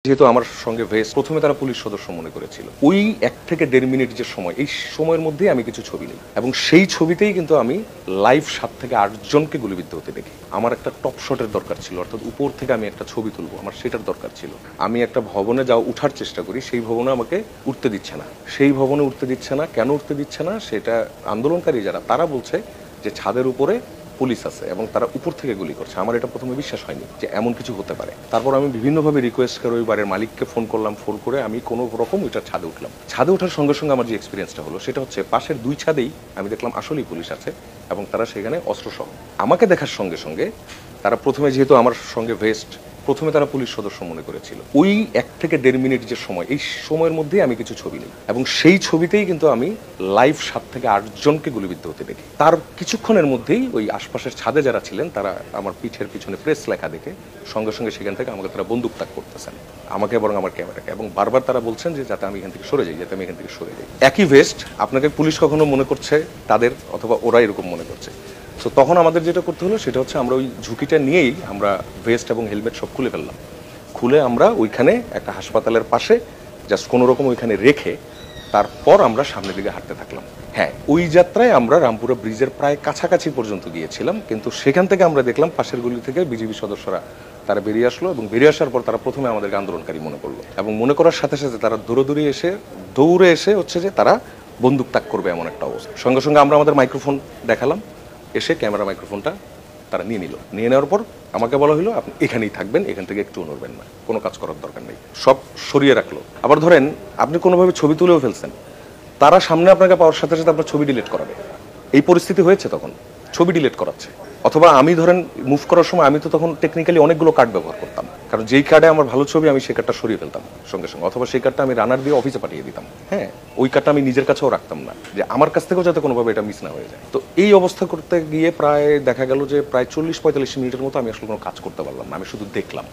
যেহেতু আমার সঙ্গে ভেস্ট প্রথমে তারা পুলিশ সদস্য মনে করেছিল, ওই 1 থেকে 1.5 মিনিট যে সময়, এই সময়ের মধ্যেই আমি কিছু ছবি নিই এবং সেই ছবিতেই কিন্তু আমি লাইভ 7 থেকে 8 জনকে গুলিবিদ্ধ হতে দেখি। আমার একটা টপ শটের দরকার ছিল, অর্থাৎ উপর থেকে আমি একটা ছবি তুলবো, আমার সেটার দরকার ছিল। আমি একটা ভবনে উঠার চেষ্টা করি, সেই ভবনে আমাকে উঠতে দিচ্ছে না। সেই ভবনে উঠতে দিচ্ছে না, কেন উঠতে দিচ্ছে না সেটা আন্দোলনকারী যারা তারা বলছে যে ছাদের উপরে পুলিশ আছে এবং তারা উপর থেকে গুলি করছে। আমার এটা প্রথমে বিশ্বাস হয়নি যে এমন কিছু হতে পারে। তারপর আমি বিভিন্নভাবে রিকোয়েস্ট করে ওই বাড়ির মালিককে ফোন করলাম, ফোন করে আমি কোনো রকম ওইটার ছাদে উঠলাম। ছাদে ওঠার সঙ্গে সঙ্গে আমার যে এক্সপিরিয়েন্সটা হলো সেটা হচ্ছে পাশের 2 ছাদেই আমি দেখলাম আসলেই পুলিশ আছে এবং তারা সেখানে অস্ত্রসহ। আমাকে দেখার সঙ্গে সঙ্গে তারা প্রথমে, যেহেতু আমার সঙ্গে ভেস্ট, প্রথমে তারা পুলিশ সদস্য মনে করেছিল। ওই 1 থেকে 1.5 মিনিট যে সময়, এই সময়ের মধ্যেই আমি কিছু ছবি নিই এবং সেই ছবিতেই কিন্তু আমি লাইভ 7 থেকে 8 জনকে গুলিবিদ্ধ হতে দেখি। তার কিছুক্ষণের মধ্যেই ওই আশপাশের ছাদে যারা ছিলেন তারা আমার পিঠের পিছনে প্রেস লেখা দেখে সঙ্গে সঙ্গে সেখান থেকে আমাকে তারা বন্দুক তাক করতেছেন, আমাকে এবং আমার ক্যামেরাকে, এবং বারবার তারা বলছেন যে যাতে আমি এখান থেকে সরে যাই, যাতে আমি এখান থেকে সরে যাই। একই ভেস্ট আপনাকে পুলিশ কখনো মনে করছে তাদের, অথবা ওরা এরকম মনে করছে। তো তখন আমাদের যেটা করতে হলো সেটা হচ্ছে আমরা ওই ঝুঁকিটা নিয়েই আমরা ভেস্ট এবং হেলমেট সব খুলে ফেললাম। খুলে আমরা ওইখানে একটা হাসপাতালের পাশে জাস্ট কোনো রকম ওইখানে রেখে তারপর আমরা সামনের দিকে হাঁটতে থাকলাম। হ্যাঁ, ওই যাত্রায় আমরা রামপুরা ব্রিজের প্রায় কাছাকাছি পর্যন্ত গিয়েছিলাম, কিন্তু সেখান থেকে আমরা দেখলাম পাশের গলি থেকে বিজিবি সদস্যরা তারা বেরিয়ে আসলো এবং বেরিয়ে আসার পর তারা প্রথমে আমাদেরকে আন্দোলনকারী মনে করলো এবং মনে করার সাথে সাথে তারা দৌড়ে এসে হচ্ছে যে তারা বন্দুক তাক করবে এমন একটা অবস্থা। সঙ্গে সঙ্গে আমরা আমাদের মাইক্রোফোন দেখালাম, এসে ক্যামেরা মাইক্রোফোনটা তারা নিয়ে নিল। নিয়ে নেওয়ার পর আমাকে বলা হলো আপনি এখানেই থাকবেন, এখান থেকে একটু নড়বেন না, কোনো কাজ করার দরকার নেই। সব সরিয়ে রাখলো। আবার ধরেন আপনি কোনোভাবে ছবি তুলেও ফেলছেন, তারা সামনে আপনাকে পাওয়ার সাথে সাথে আপনার ছবি ডিলিট করাবে। এই পরিস্থিতি হয়েছে, তখন ছবি ডিলিট করাচ্ছে। অথবা আমি ধরেন মুভ করার সময় আমি তো তখন টেকনিক্যালি অনেকগুলো কার্ড ব্যবহার করতাম, কারণ যেই কার্ডে আমার ভালো ছবি আমি সেই কার্ডটা সরিয়ে ফেলতাম সঙ্গে সঙ্গে, অথবা সেই কার্ডটা আমি রানার দিয়ে অফিসে পাঠিয়ে দিতাম। হ্যাঁ, ওই কার্ডটা আমি নিজের কাছেও রাখতাম না, যে আমার কাছ থেকেও যাতে কোনোভাবে এটা মিস না হয়ে যায়। তো এই অবস্থা করতে গিয়ে প্রায় দেখা গেল যে প্রায় 40-45 মিনিটের মতো আমি আসলে কোনো কাজ করতে পারলাম না, আমি শুধু দেখলাম।